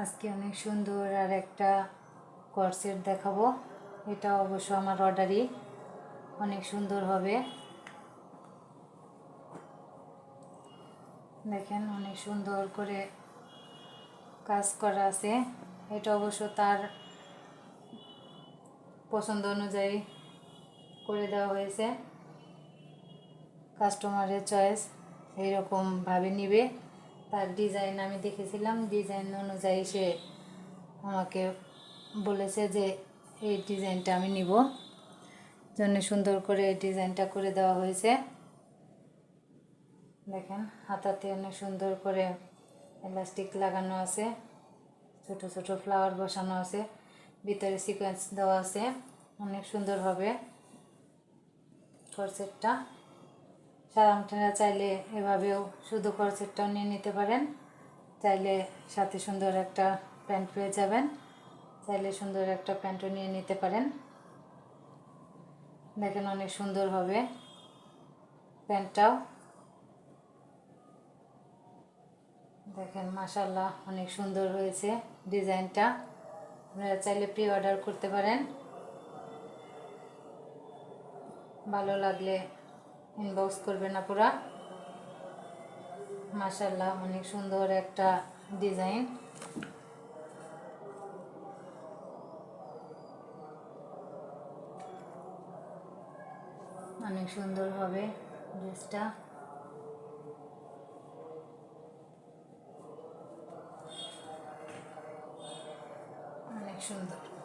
আজকে অনেক সুন্দর আর একটা কর্সেট দেখাবো। এটা অবশ্য আমার অর্ডারই, অনেক সুন্দর হবে। দেখেন অনেক সুন্দর করে কাজ করা আছে। এটা অবশ্য তার পছন্দ অনুযায়ী করে দেওয়া হয়েছে। কাস্টমারের চয়েস এইরকমভাবে নিবে। তার ডিজাইন আমি দেখেছিলাম, ডিজাইন অনুযায়ী সে আমাকে বলেছে যে এই ডিজাইনটা আমি নিব, জন্য সুন্দর করে এই ডিজাইনটা করে দেওয়া হয়েছে। দেখেন হাতাতে অনেক সুন্দর করে এলাস্টিক লাগানো আছে, ছোট ছোট ফ্লাওয়ার বসানো আছে, ভিতরে সিকোয়েন্স দেওয়া আছে। অনেক সুন্দর হবে কর্সেটটা। আপনারা চাইলে এভাবেও শুধু কর্সেটটাও নিয়ে নিতে পারেন, চাইলে সাথে সুন্দর একটা প্যান্ট পেয়ে যাবেন, চাইলে সুন্দর একটা প্যান্টও নিয়ে নিতে পারেন। দেখেন অনেক সুন্দর হবে প্যান্টটাও। দেখেন মাশাআল্লাহ অনেক সুন্দর হয়েছে ডিজাইনটা। আপনারা চাইলে প্রি অর্ডার করতে পারেন। ভালো লাগলে ইনবক্স করবেন আপুরা। মাশাআল্লাহ অনেক সুন্দর একটা ডিজাইন। অনেক সুন্দর হবে ড্রেসটা। অনেক সুন্দর।